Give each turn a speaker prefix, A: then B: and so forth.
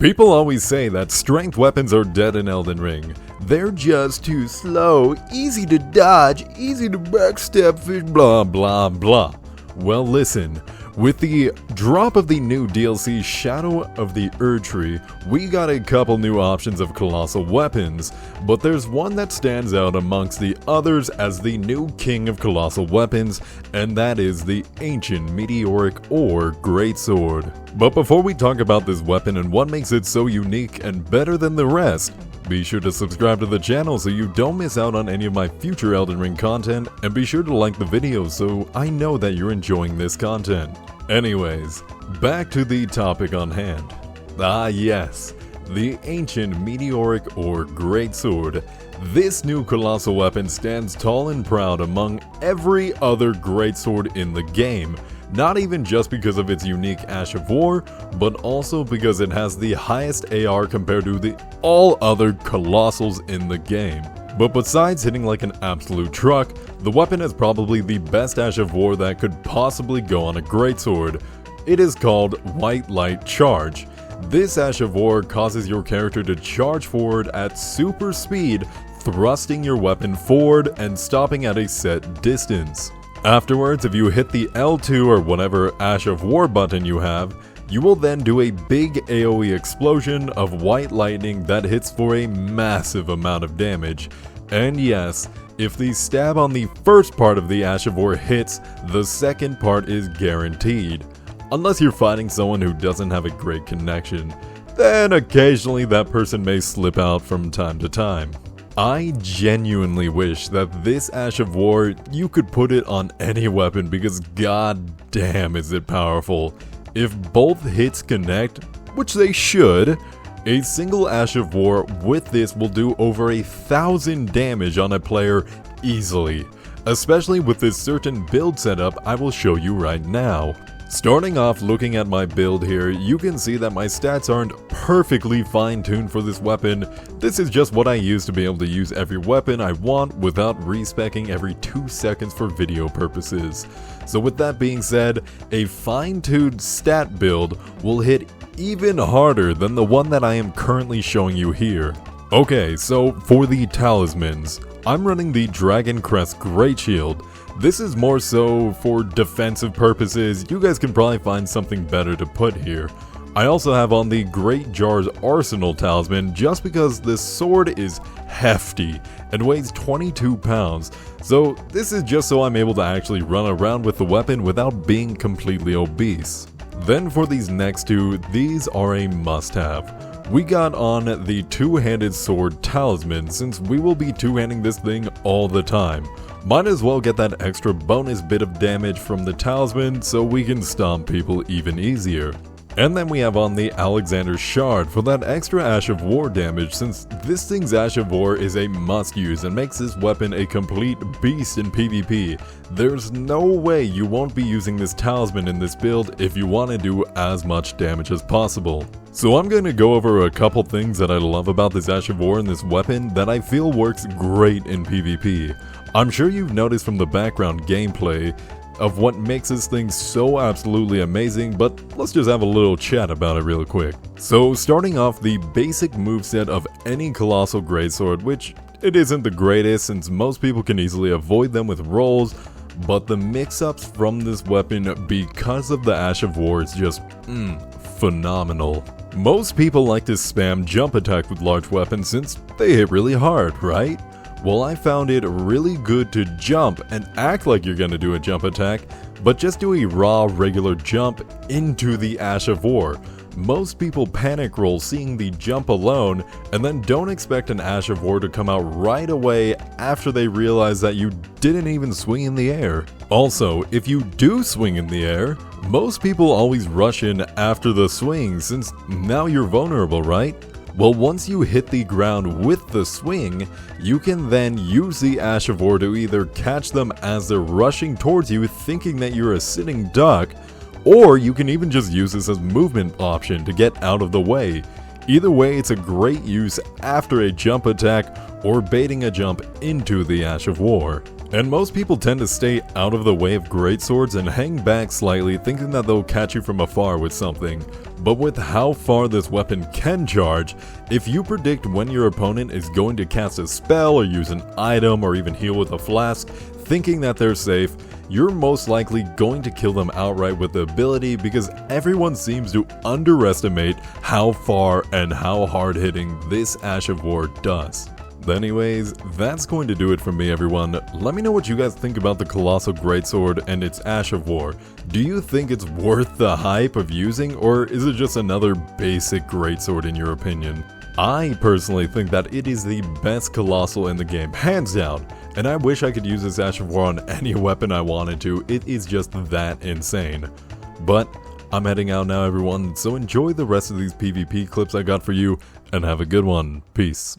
A: People always say that strength weapons are dead in Elden Ring. They're just too slow, easy to dodge, easy to backstep, blah blah blah. Well listen, with the drop of the new DLC Shadow of the Erdtree, we got a couple new options of colossal weapons, but there's one that stands out amongst the others as the new king of colossal weapons, and that is the ancient Meteoric or Greatsword. But before we talk about this weapon and what makes it so unique and better than the rest, be sure to subscribe to the channel so you don't miss out on any of my future Elden Ring content, and be sure to like the video so I know that you're enjoying this content. Anyways, back to the topic on hand. Ah yes, the ancient Meteoric or Greatsword. This new colossal weapon stands tall and proud among every other Greatsword in the game. Not even just because of its unique Ash of War, but also because it has the highest AR compared to all other colossals in the game. But besides hitting like an absolute truck, the weapon is probably the best Ash of War that could possibly go on a Greatsword. It is called White Light Charge. This Ash of War causes your character to charge forward at super speed, thrusting your weapon forward and stopping at a set distance. Afterwards, if you hit the L2 or whatever Ash of War button you have, you will then do a big AoE explosion of white lightning that hits for a massive amount of damage. And yes, if the stab on the first part of the Ash of War hits, the second part is guaranteed. Unless you're fighting someone who doesn't have a great connection, then occasionally that person may slip out from time to time. I genuinely wish that this Ash of War, you could put it on any weapon because god damn is it powerful. If both hits connect, which they should, a single Ash of War with this will do over 1,000 damage on a player easily, especially with this certain build setup I will show you right now. Starting off looking at my build here, you can see that my stats aren't perfectly fine-tuned for this weapon. This is just what I use to be able to use every weapon I want without respeccing every 2 seconds for video purposes. So with that being said, a fine-tuned stat build will hit even harder than the one that I am currently showing you here. Okay, so for the talismans, I'm running the Dragon Crest Great Shield. This is more so for defensive purposes. You guys can probably find something better to put here. I also have on the Great Jar's Arsenal Talisman just because this sword is hefty and weighs 22 pounds. So this is just so I'm able to actually run around with the weapon without being completely obese. Then for these next two, these are a must-have. We got on the two-handed sword talisman since we will be two-handing this thing all the time. Might as well get that extra bonus bit of damage from the talisman so we can stomp people even easier. And then we have on the Alexander's Shard for that extra Ash of War damage since this thing's Ash of War is a must use and makes this weapon a complete beast in PvP. There's no way you won't be using this talisman in this build if you want to do as much damage as possible. So I'm going to go over a couple things that I love about this Ash of War and this weapon that I feel works great in PvP. I'm sure you've noticed from the background gameplay of what makes this thing so absolutely amazing, but let's just have a little chat about it real quick. So starting off, the basic moveset of any colossal greatsword, which it isn't the greatest since most people can easily avoid them with rolls, but the mix-ups from this weapon because of the Ash of War is just phenomenal. Most people like to spam jump attack with large weapons since they hit really hard, right? Well, I found it really good to jump and act like you're gonna do a jump attack, but just do a raw regular jump into the Ash of War. Most people panic roll seeing the jump alone and then don't expect an Ash of War to come out right away after they realize that you didn't even swing in the air. Also, if you do swing in the air, most people always rush in after the swing since now you're vulnerable, right? Well, once you hit the ground with the swing, you can then use the Ash of War to either catch them as they're rushing towards you thinking that you're a sitting duck, or you can even just use this as movement option to get out of the way. Either way, it's a great use after a jump attack or baiting a jump into the Ash of War. And most people tend to stay out of the way of greatswords and hang back slightly, thinking that they'll catch you from afar with something. But with how far this weapon can charge, if you predict when your opponent is going to cast a spell or use an item or even heal with a flask, thinking that they're safe, you're most likely going to kill them outright with the ability, because everyone seems to underestimate how far and how hard hitting this Ash of War does. But anyways, that's going to do it for me, everyone. Let me know what you guys think about the Colossal Greatsword and its Ash of War. Do you think it's worth the hype of using, or is it just another basic greatsword in your opinion? I personally think that it is the best Colossal in the game, hands down, and I wish I could use this Ash of War on any weapon I wanted to. It is just that insane. But I'm heading out now, everyone, so enjoy the rest of these PvP clips I got for you, and have a good one. Peace.